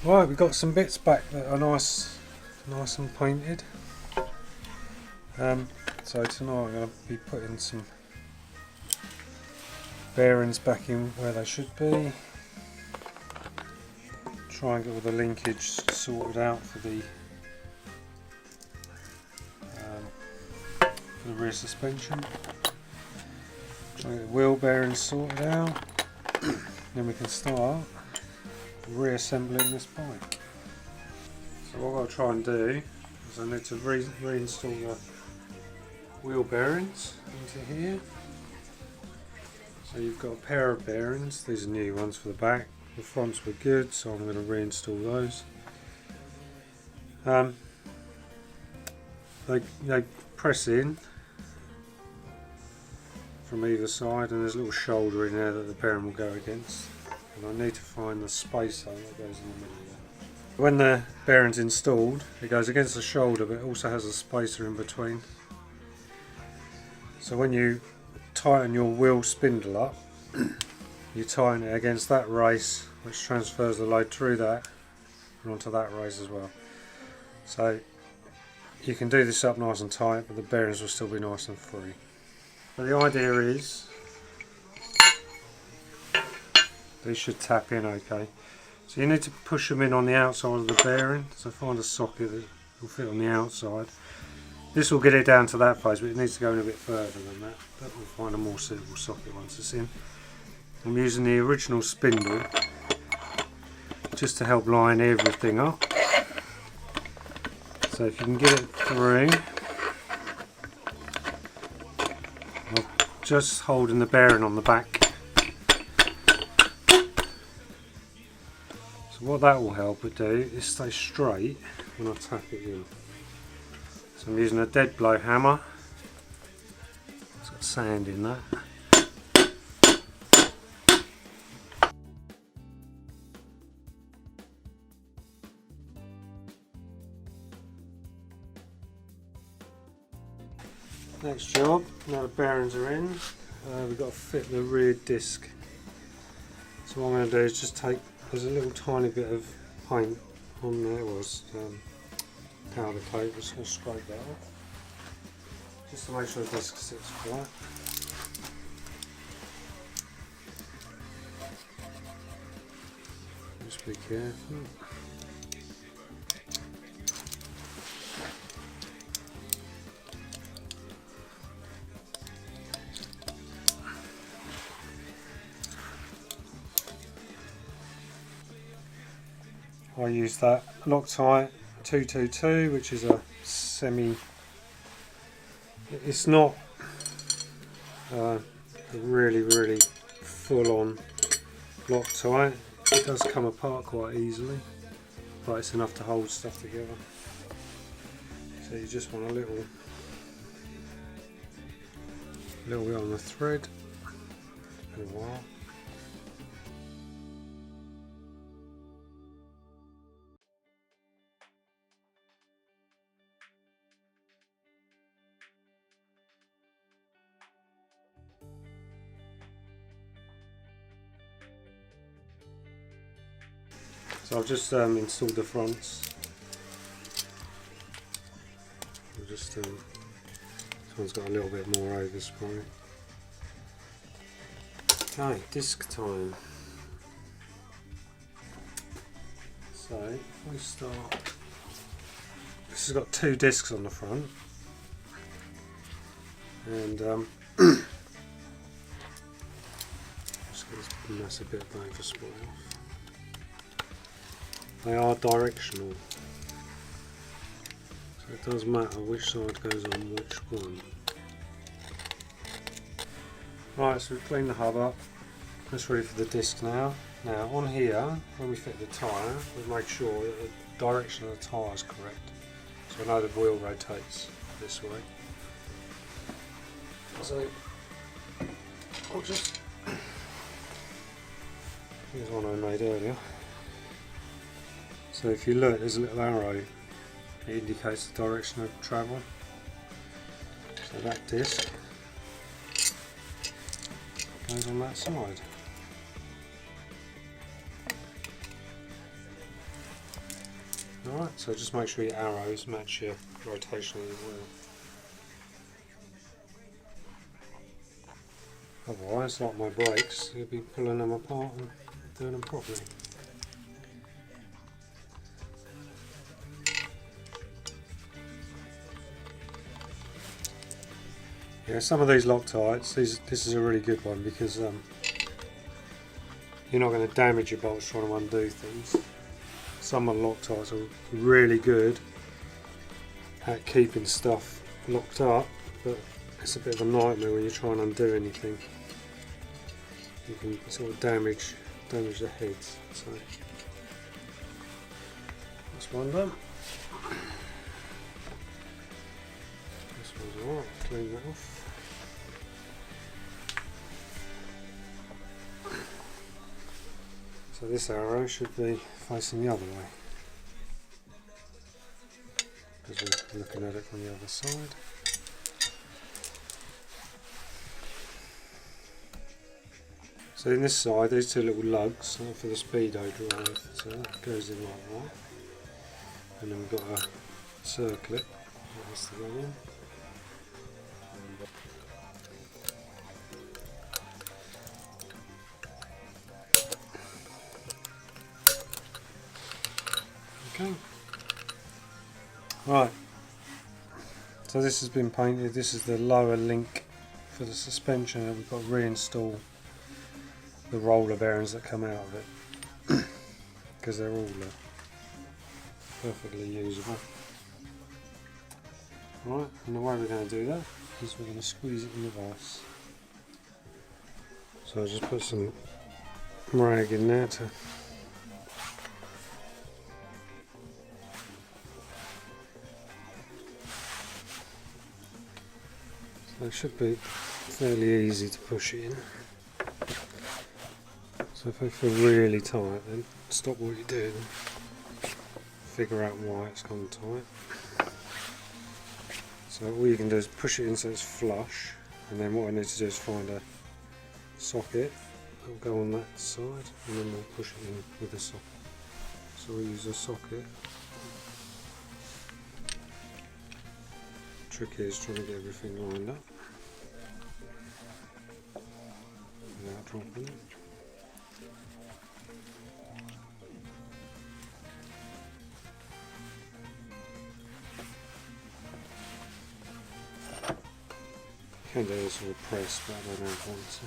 Right, we've got some bits back that are nice and painted. So tonight I'm going to be putting some bearings back in where they should be. Try and get all the linkage sorted out for the rear suspension. Try and get the wheel bearings sorted out. Then we can start reassembling this bike. So what I'll try and do is I need to reinstall the wheel bearings into here. So you've got a pair of bearings. These are new ones for the back. The fronts were good, so I'm going to reinstall those. They press in from either side, and there's a little shoulder in there that the bearing will go against. And I need to find the spacer that goes in the middle there. When the bearing's installed, it goes against the shoulder, but it also has a spacer in between. So when you tighten your wheel spindle up, you tighten it against that race, which transfers the load through that and onto that race as well. So you can do this up nice and tight, but the bearings will still be nice and free. But the idea is these should tap in okay. So you need to push them in on the outside of the bearing. So find a socket that will fit on the outside. This will get it down to that phase, but it needs to go in a bit further than that. But we'll find a more suitable socket once it's in. I'm using the original spindle just to help line everything up. So if you can get it through, I'm just holding the bearing on the back. So what that will help it do is stay straight when I tap it in. So I'm using a dead blow hammer. It's got sand in that. Next job, now the bearings are in, we've got to fit the rear disc. So what I'm going to do is just take, there's a little tiny bit of paint on there, was powder coat, just going to scrape that off, just to make sure the disc sits flat. Just be careful. I use that Loctite 222, which is a semi, it's not a really full-on Loctite. It does come apart quite easily, but it's enough to hold stuff together. So you just want a little bit on the thread and a wire. So I've just installed the fronts. This one's got a little bit more overspray. Okay, disc time. So if we start, this has got two discs on the front, and just get this massive bit of overspray off. They are directional, so it does matter which side goes on which one. Right, so we've cleaned the hub up. That's ready for the disc now. Now on here, when we fit the tyre, we make sure that the direction of the tyre is correct. So I know the wheel rotates this way. So I'll just, here's one I made earlier. So if you look, there's a little arrow. It indicates the direction of travel. So that disc goes on that side. Alright, so just make sure your arrows match your rotation of your wheel. Otherwise, like my brakes, you'll be pulling them apart and doing them properly. Yeah, some of these Loctites, this is a really good one because you're not going to damage your bolts trying to undo things. Some of the Loctites are really good at keeping stuff locked up, but it's a bit of a nightmare when you try and undo anything. You can sort of damage the heads. So that's one done. This one's alright, clean that off. So this arrow should be facing the other way, because we're looking at it from the other side. So in this side, these two little lugs are for the speedo drive, so that goes in like that. And then we've got a circlip that has to go in. Okay. Right. So this has been painted. This is the lower link for the suspension, and we've got to reinstall the roller bearings that come out of it because they're all perfectly usable. Right, and the way we're going to do that is we're going to squeeze it in the vise. So I'll just put some rag in there to so it should be fairly easy to push it in. So if I feel really tight, then stop what you're doing and figure out why it's gone tight. So all you can do is push it in so it's flush, and then what I need to do is find a socket that will go on that side, and then we'll push it in with the socket. So we'll use a socket. The trick is trying to get everything lined up without dropping it. You can do this with a press, but I don't have one. So.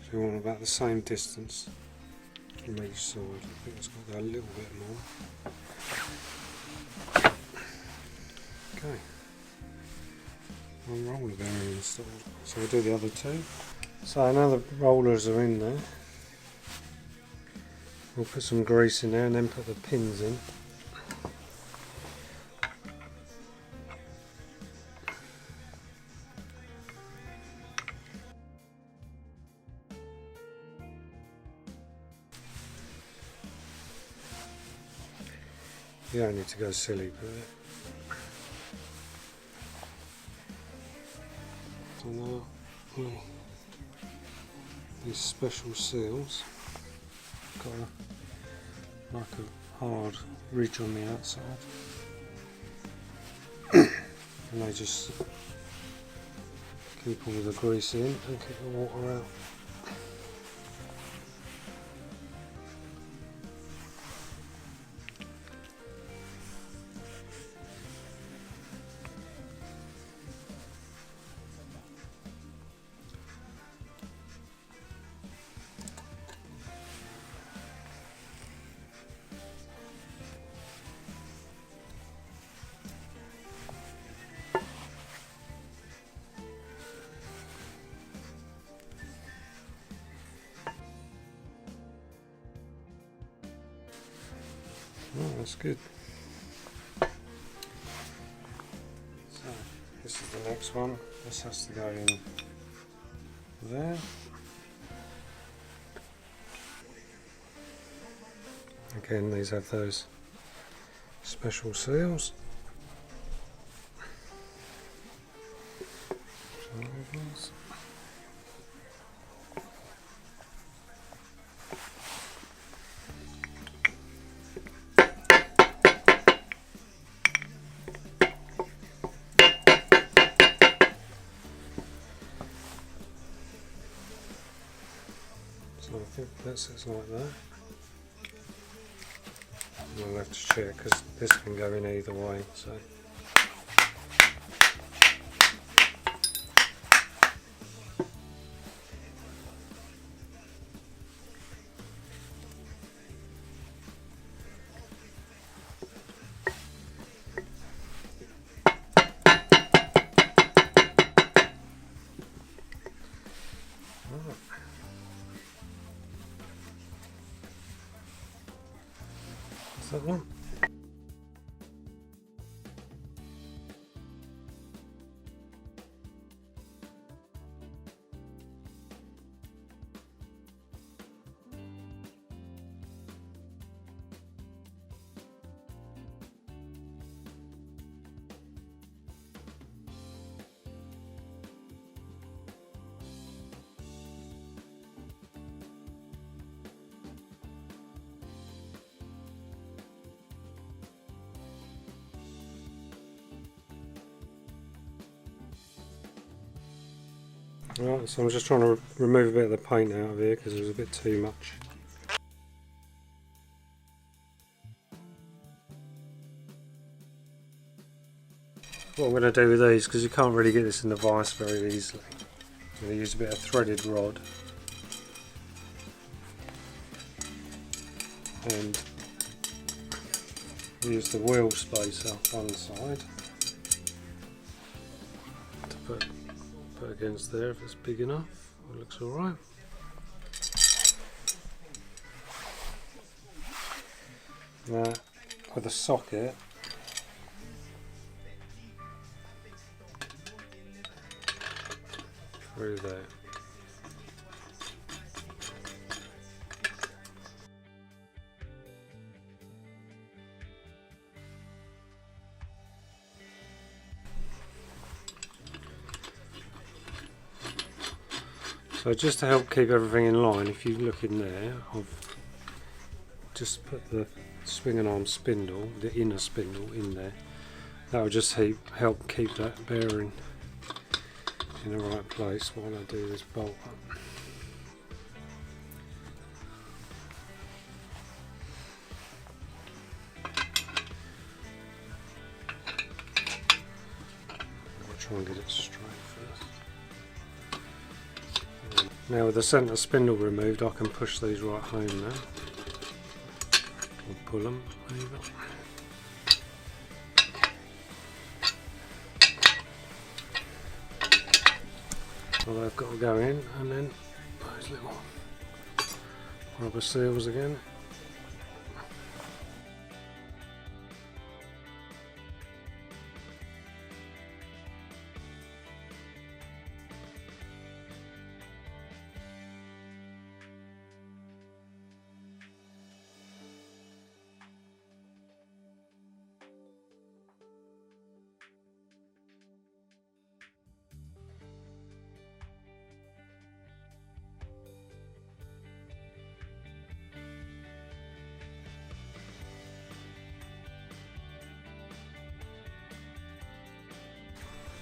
So you want about the same distance from each side. I think it's got to go a little bit more. Okay. One roller bearing installed. So we'll do the other two. So now the rollers are in there, we'll put some grease in there and then put the pins in. You don't need to go silly with it. So now these special seals got like a hard ridge on the outside, and they just keep all the grease in and keep the water out. Oh, that's good. So this is the next one. This has to go in there. Again, these have those special seals. So I think that sits like that. I'll have to check because this can go in either way. So. That one. Right, so I'm just trying to remove a bit of the paint out of here because there's a bit too much. What I'm going to do with these, because you can't really get this in the vise very easily, I'm going to use a bit of threaded rod and use the wheel spacer one side to put against there if it's big enough. It looks alright. Now with a socket through there. So just to help keep everything in line, if you look in there, I've just put the swing and arm spindle, the inner spindle in there. That will just help keep that bearing in the right place while I do this bolt up. I'll try and get it straight first. Now with the centre spindle removed, I can push these right home now. Or pull them over. Well, they've got to go in, and then those little rubber seals again.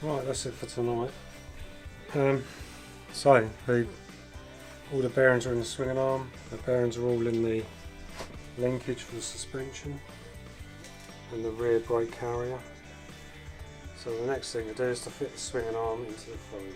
Right, that's it for tonight. So, all the bearings are in the swing and arm, the bearings are all in the linkage for the suspension and the rear brake carrier. So the next thing to do is to fit the swing and arm into the frame.